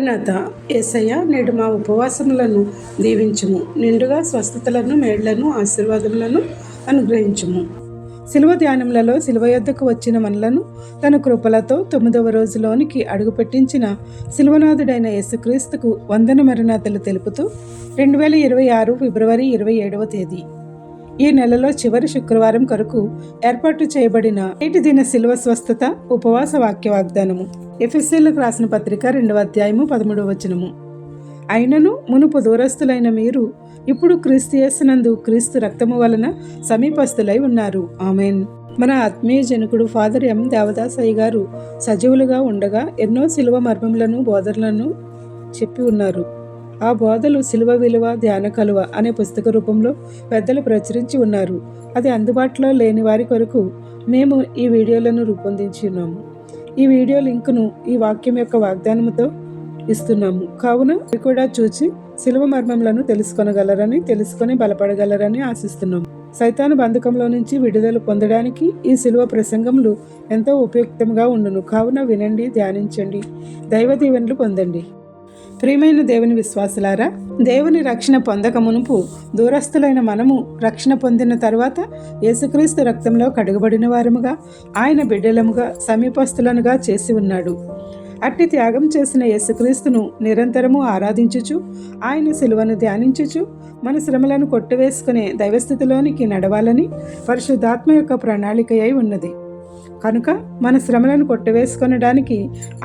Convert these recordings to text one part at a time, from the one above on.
నాథ యేసయ్య, నేడు మా ఉపవాసములను దీవించుము. నిండుగా స్వస్థతలను, మేళ్లను, ఆశీర్వాదములను అనుగ్రహించుము. శిలువ ధ్యానములలో శిలువ యొద్దకు వచ్చిన మనలను తన కృపలతో 9వ రోజులోనికి అడుగుపెట్టించిన శిలువనాథుడైన యేసుక్రీస్తుకు వందన మరణాతలు తెలుపుతూ 2026 ఫిబ్రవరి 27వ తేదీ ఈ నెలలో చివరి శుక్రవారం కొరకు ఏర్పాటు చేయబడిన నేటి దిన శిలువ స్వస్థత ఉపవాస వాక్య వాగ్దానము. ఎఫెసీయులకు రాసిన పత్రిక 2వ అధ్యాయము 13వ వచనము. అయినను మునుపు దూరస్తులైన మీరు ఇప్పుడు క్రీస్తు యేసునందు క్రీస్తు రక్తము వలన సమీపస్తులై ఉన్నారు. ఆమెన్. మన ఆత్మీయ జనకుడు ఫాదర్ ఎం దేవదాసయ్య గారు సజీవులుగా ఉండగా ఎన్నో శిలువ మర్మములను, బోధనలను చెప్పి ఉన్నారు. ఆ బోధలు శిలువ విలువ, ధ్యాన కలువ అనే పుస్తక రూపంలో పెద్దలు ప్రచురించి ఉన్నారు. అది అందుబాటులో లేని వారి కొరకు మేము ఈ వీడియోలను రూపొందించి ఉన్నాము. ఈ వీడియో లింకును ఈ వాక్యం యొక్క వాగ్దానముతో ఇస్తున్నాము. కావున మీరు కూడా చూసి శిలువ మర్మములను తెలుసుకొని బలపడగలరని ఆశిస్తున్నాము. సైతాను బంధకంలో నుంచి విడుదల పొందడానికి ఈ శిలువ ప్రసంగములు ఎంతో ఉపయుక్తంగా ఉండును. కావున వినండి, ధ్యానించండి, దైవ దీవెనలు పొందండి. ప్రియమైన దేవుని విశ్వాసులారా, దేవుని రక్షణ పొందక మునుపు దూరస్తులైన మనము రక్షణ పొందిన తర్వాత యేసుక్రీస్తు రక్తంలో కడుగబడిన వారముగా, ఆయన బిడ్డలముగా, సమీపస్తులనుగా చేసి ఉన్నాడు. అట్టి త్యాగం చేసిన యేసుక్రీస్తును నిరంతరము ఆరాధించుచు, ఆయన శిలువను ధ్యానించుచు, మన శ్రమలను కొట్టివేసుకునే దైవస్థితిలోనికి నడవాలని పరిశుద్ధాత్మ యొక్క ప్రణాళిక అయి ఉన్నది. కనుక మన శ్రమలను కొట్టివేసుకొనడానికి,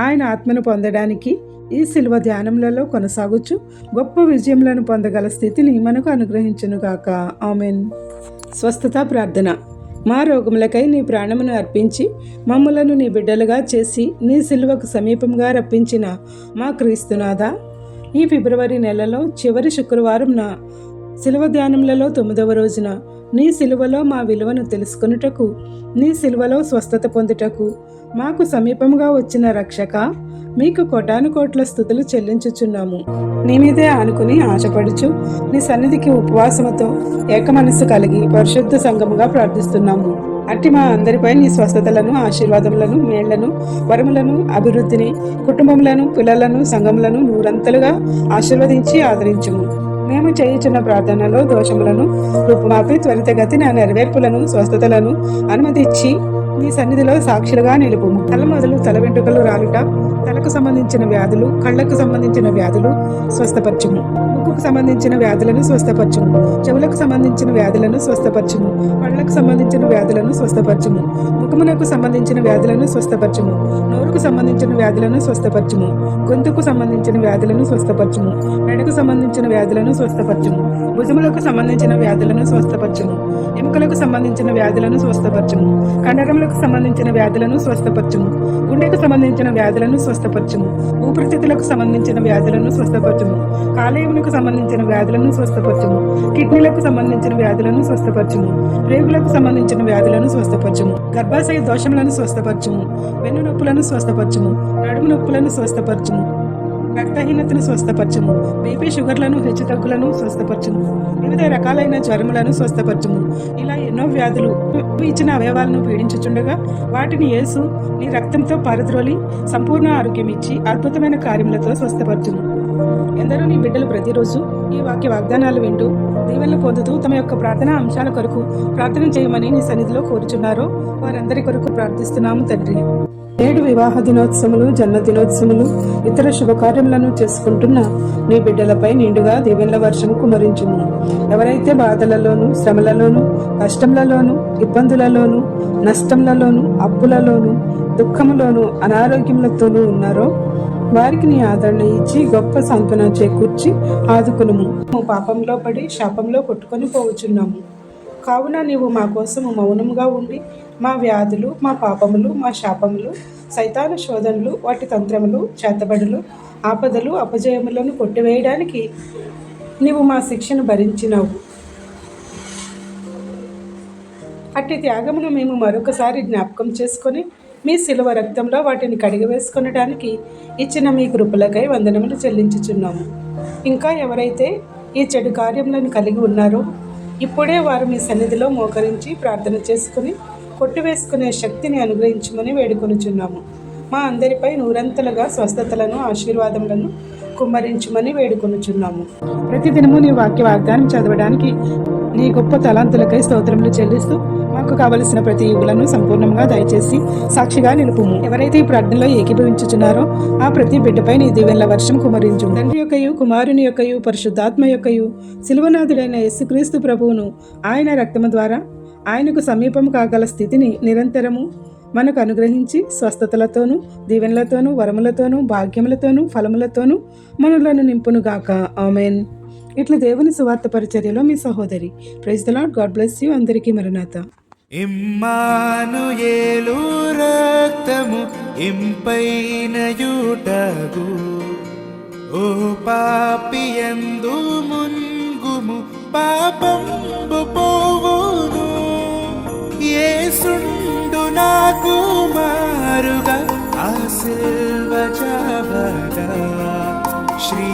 ఆయన ఆత్మను పొందడానికి ఈ శిలువ ధ్యానములలో కొనసాగుచు గొప్ప విజయములను పొందగల స్థితిని మనకు అనుగ్రహించునుగాక. ఆమెన్. స్వస్థత ప్రార్థన. మా రోగములకై నీ ప్రాణమును అర్పించి మమ్ములను నీ బిడ్డలుగా చేసి నీ శిలువకు సమీపంగా రప్పించిన మా క్రీస్తునాథ, ఈ ఫిబ్రవరి నెలలో చివరి శుక్రవారంన శిలువ ధ్యానములలో 9వ రోజున నీ శిలువలో మా విలువను తెలుసుకొనుటకు, నీ శిలువలో స్వస్థత పొందుటకు మాకు సమీపంగా వచ్చిన రక్షక, మీకు కోటాను కోట్ల స్తుతులు చెల్లించుచున్నాము. నీ మీదే ఆనుకుని ఆశపడుచు నీ సన్నిధికి ఉపవాసముతో ఏక మనస్సు కలిగి పరిశుద్ధ సంఘముగా ప్రార్థిస్తున్నాము. అట్టి మా అందరిపై నీ స్వస్థతలను, ఆశీర్వాదములను, మేళ్లను, వరములను, అభివృద్ధిని, కుటుంబములను, పిల్లలను, సంఘములను నూరంతలుగా ఆశీర్వదించి ఆదరించుము. మేము చేయుచున్న ప్రార్థనలో దోషములను రూపుమాపి త్వరితగతిన నెరవేర్పులను, స్వస్థతలను అనుమతించి నీ సన్నిధిలో సాక్షులుగా నిలుపుము. తల మొదలు తల వెంట్రుకలు రాలుట, తలకు సంబంధించిన వ్యాధులు, కళ్లకు సంబంధించిన వ్యాధులు స్వస్థపరచుము. ముక్కుకు సంబంధించిన వ్యాధులను స్వస్థపరచుము. చెవులకు సంబంధించిన వ్యాధులను స్వస్థపరచుము. పళ్లకు సంబంధించిన వ్యాధులను స్వస్థపరచుము. ముఖమునకు సంబంధించిన వ్యాధులను స్వస్థపరచుము. నోరుకు సంబంధించిన వ్యాధులను స్వస్థపరచుము. గొంతుకు సంబంధించిన వ్యాధులను స్వస్థపరచుము. మెడకు సంబంధించిన వ్యాధులను స్వస్థపరచుము. భుజములకు సంబంధించిన వ్యాధులను స్వస్థపరచుము. ఎముకలకు సంబంధించిన వ్యాధులను స్వస్థపరచుము. కండరములకు సంబంధించిన వ్యాధులను స్వస్థపరచుము. గుండెకు సంబంధించిన వ్యాధులను స్వస్థపరచుము. ఊపిరితిత్తులకు సంబంధించిన వ్యాధులను స్వస్థపరచుము. కాలేయములకు సంబంధించిన వ్యాధులను స్వస్థపరచుము. కిడ్నీలకు సంబంధించిన వ్యాధులను స్వస్థపరచుము. రేగులకు సంబంధించిన వ్యాధులను స్వస్థపరచుము. గర్భాశయ దోషములను స్వస్థపరచుము. వెన్ను నొప్పులను స్వస్థపరచుము. నడుము నొప్పులను స్వస్థపరచుము. రక్తహీనతను స్వస్థపరచుము. బీపీ, షుగర్లను, హెచ్చుతగ్గులను స్వస్థపరచుము. వివిధ రకాలైన జ్వరములను స్వస్థపరచుము. ఇలా ఎన్నో వ్యాధులు ఇచ్చిన అవయవాలను పీడించుచుండగా వాటిని యేసు నీ రక్తంతో పారద్రోలి సంపూర్ణ ఆరోగ్యం ఇచ్చి అద్భుతమైన కార్యములతో స్వస్థపరచుము. ఎందరో నీ బిడ్డలు ప్రతిరోజు ఈ వాక్య వాగ్దానాలు వింటూ దీవెనలు పొందుతూ తమ యొక్క ప్రార్థనా అంశాల కొరకు ప్రార్థన చేయమని నీ సన్నిధిలో కోరుచున్నారో వారందరి కొరకు ప్రార్థిస్తున్నాము తండ్రి. నేడు వివాహ దినోత్సవములు, జన్మదినోత్సవములు, ఇతర శుభకార్యములను చేసుకుంటున్న నీ బిడ్డలపై నిండుగా దీవెనల వర్షము కుమరించుము. ఎవరైతే బాధలలోను, శ్రమలలోను, కష్టములలోను, ఇబ్బందులలోను, నష్టములలోను, అప్పులలోను, దుఃఖములోను, అనారోగ్యములతోనూ ఉన్నారో వారికి నీ ఆదరణ ఇచ్చి గొప్ప సాంత్వన చేకూర్చి ఆదుకునుము. పాపంలో పడి శాపంలో కొట్టుకొని పోవచ్చున్నాము. కావున నీవు మా కోసము మౌనముగా ఉండి మా వ్యాధులు, మా పాపములు, మా శాపములు, సైతాను శోధనలు, వాటి తంత్రములు, చేతబడులు, ఆపదలు, అపజయములను కొట్టివేయడానికి నీవు మా శిక్షను భరించినావు. అట్టి త్యాగమును మేము మరొకసారి జ్ఞాపకం చేసుకొని మీ శిలువ రక్తంలో వాటిని కడిగివేసుకొనడానికి ఇచ్చిన మీ కృపలకై వందనములు చెల్లించుచున్నాము. ఇంకా ఎవరైతే ఈ చెడు కార్యములను కలిగి ఉన్నారో ఇప్పుడే వారు మీ సన్నిధిలో మోకరించి ప్రార్థన చేసుకుని కొట్టివేసుకునే శక్తిని అనుగ్రహించమని వేడుకొనుచున్నాము. మా అందరిపై నూరంతలుగా స్వస్థతలను ఆశీర్వాదములను కుమ్మరించమని వేడుకొనుచున్నాము. ప్రతిదినము నీ వాక్య వాగ్దానం చదవడానికి నీ గొప్ప తలాంతులకై స్తోత్రములు చెల్లిస్తూ మాకు కావలసిన ప్రతి యుగులను సంపూర్ణంగా దయచేసి సాక్షిగా నిలుపుము. ఎవరైతే ఈ ప్రార్థనలో ఏకీభవించుచున్నారో ఆ ప్రతి బిడ్డపై నీ దీవెనల వర్షం కుమరించు. తండ్రి యొక్కయు కుమారుని యొక్కయు పరిశుద్ధాత్మ యొక్కయు శిలువనాథుడైన యేసుక్రీస్తు ప్రభువును ఆయన రక్తము ద్వారా ఆయనకు సమీపం కాగల స్థితిని నిరంతరము మనకు అనుగ్రహించి స్వస్థతలతోనూ దీవెనలతోనూ వరములతోనూ భాగ్యములతోనూ ఫలములతోనూ మనలను నింపునుగాక. ఆమెన్. ఇట్లా దేవుని సువార్త పరిచర్యలో మీ సహోదరి. Praise the Lord. God bless you. అందరికీ మరణాత. ఇమ్మానుయేలు రక్తము ఇంపైన యుటగు, ఓ పాపియందు మున్గుము పాపంబు పోవును. యేసుండు నాకు మారుగా ఆ సిల్వ చావగా, శ్రీ